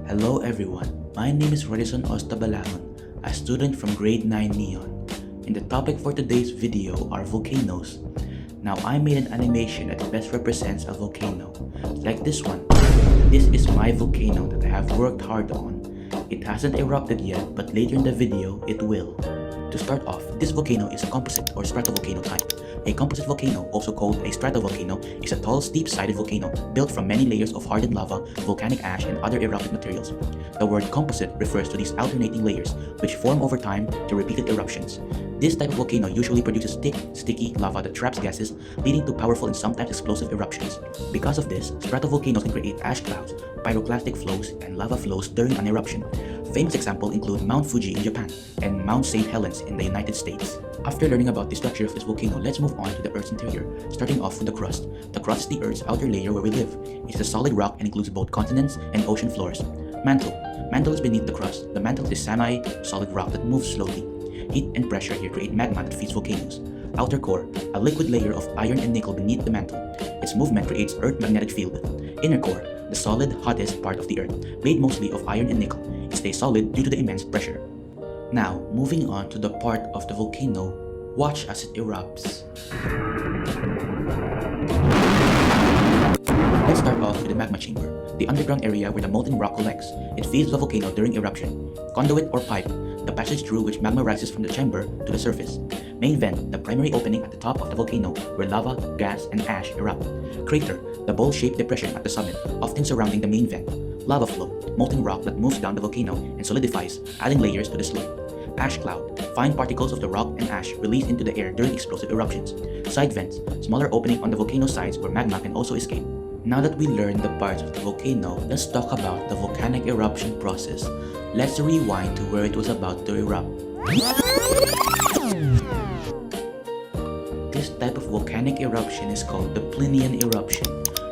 Hello everyone, my name is Rodison Ostabalangon, a student from grade 9 Neon. And the topic for today's video are volcanoes. Now I made an animation that best represents a volcano, like this one. This is my volcano that I have worked hard on. It hasn't erupted yet, but later in the video it will. To start off, this volcano is a composite or stratovolcano type. A composite volcano, also called a stratovolcano, is a tall, steep-sided volcano built from many layers of hardened lava, volcanic ash, and other eruptive materials. The word composite refers to these alternating layers, which form over time to repeated eruptions. This type of volcano usually produces thick, sticky lava that traps gases, leading to powerful and sometimes explosive eruptions. Because of this, stratovolcanoes can create ash clouds, pyroclastic flows, and lava flows during an eruption. Famous examples include Mount Fuji in Japan and Mount St. Helens in the United States. After learning about the structure of this volcano, let's move on to the Earth's interior, starting off with the crust. The crust is the Earth's outer layer where we live. It is a solid rock and includes both continents and ocean floors. Mantle. Mantle is beneath the crust. The mantle is semi-solid rock that moves slowly. Heat and pressure here create magma that feeds volcanoes. Outer core, a liquid layer of iron and nickel beneath the mantle. Its movement creates Earth's magnetic field. Inner core, the solid, hottest part of the Earth, made mostly of iron and nickel. It stays solid due to the immense pressure. Now, moving on to the part of the volcano, watch as it erupts. Let's start off with the magma chamber, the underground area where the molten rock collects. It feeds the volcano during eruption. Conduit or pipe, the passage through which magma rises from the chamber to the surface. Main vent, the primary opening at the top of the volcano where lava, gas, and ash erupt. Crater, the bowl-shaped depression at the summit, often surrounding the main vent. Lava flow, molten rock that moves down the volcano and solidifies, adding layers to the slope. Ash cloud, fine particles of the rock and ash released into the air during explosive eruptions. Side vents, smaller opening on the volcano sides where magma can also escape. Now that we learned the parts of the volcano, let's talk about the volcanic eruption process. Let's rewind to where it was about to erupt. This type of volcanic eruption is called the Plinian eruption.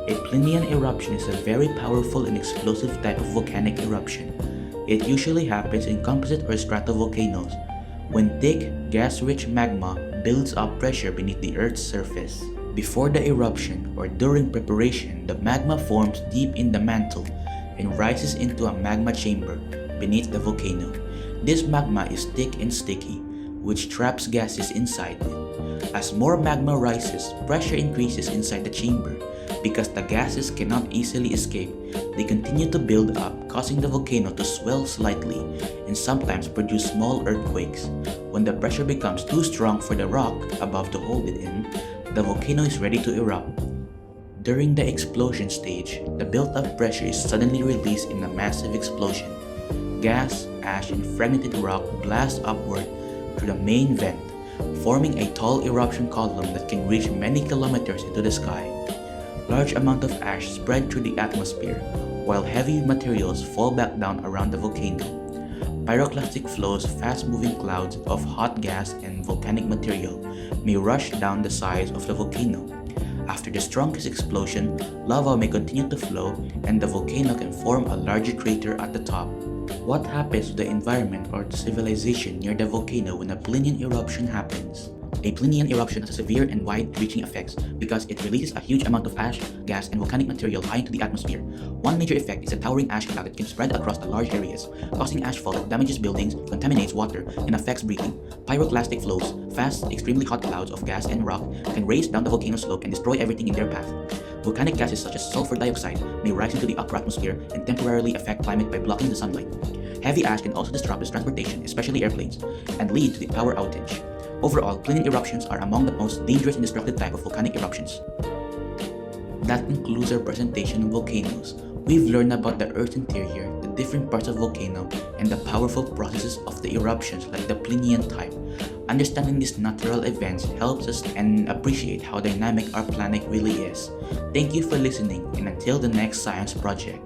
A Plinian eruption is a very powerful and explosive type of volcanic eruption. It usually happens in composite or stratovolcanoes, when thick, gas-rich magma builds up pressure beneath the Earth's surface. Before the eruption or during preparation, the magma forms deep in the mantle and rises into a magma chamber beneath the volcano. This magma is thick and sticky, which traps gases inside it. As more magma rises, pressure increases inside the chamber. Because the gases cannot easily escape, they continue to build up, causing the volcano to swell slightly and sometimes produce small earthquakes. When the pressure becomes too strong for the rock above to hold it in, the volcano is ready to erupt. During the explosion stage, the built-up pressure is suddenly released in a massive explosion. Gas, ash, and fragmented rock blast upward through the main vent, forming a tall eruption column that can reach many kilometers into the sky. Large amount of ash spread through the atmosphere, while heavy materials fall back down around the volcano. Pyroclastic flows, fast-moving clouds of hot gas and volcanic material, may rush down the sides of the volcano. After the strongest explosion, lava may continue to flow and the volcano can form a larger crater at the top. What happens to the environment or to civilization near the volcano when a Plinian eruption happens? A Plinian eruption has severe and wide-reaching effects because it releases a huge amount of ash, gas, and volcanic material high into the atmosphere. One major effect is a towering ash cloud that can spread across the large areas, causing ashfall that damages buildings, contaminates water, and affects breathing. Pyroclastic flows, fast, extremely hot clouds of gas and rock, can race down the volcano slope and destroy everything in their path. Volcanic gases such as sulfur dioxide may rise into the upper atmosphere and temporarily affect climate by blocking the sunlight. Heavy ash can also disrupt the transportation, especially airplanes, and lead to the power outage. Overall, Plinian eruptions are among the most dangerous and destructive type of volcanic eruptions. That concludes our presentation on volcanoes. We've learned about the Earth's interior, the different parts of volcano, and the powerful processes of the eruptions like the Plinian type. Understanding these natural events helps us and appreciate how dynamic our planet really is. Thank you for listening, and until the next science project.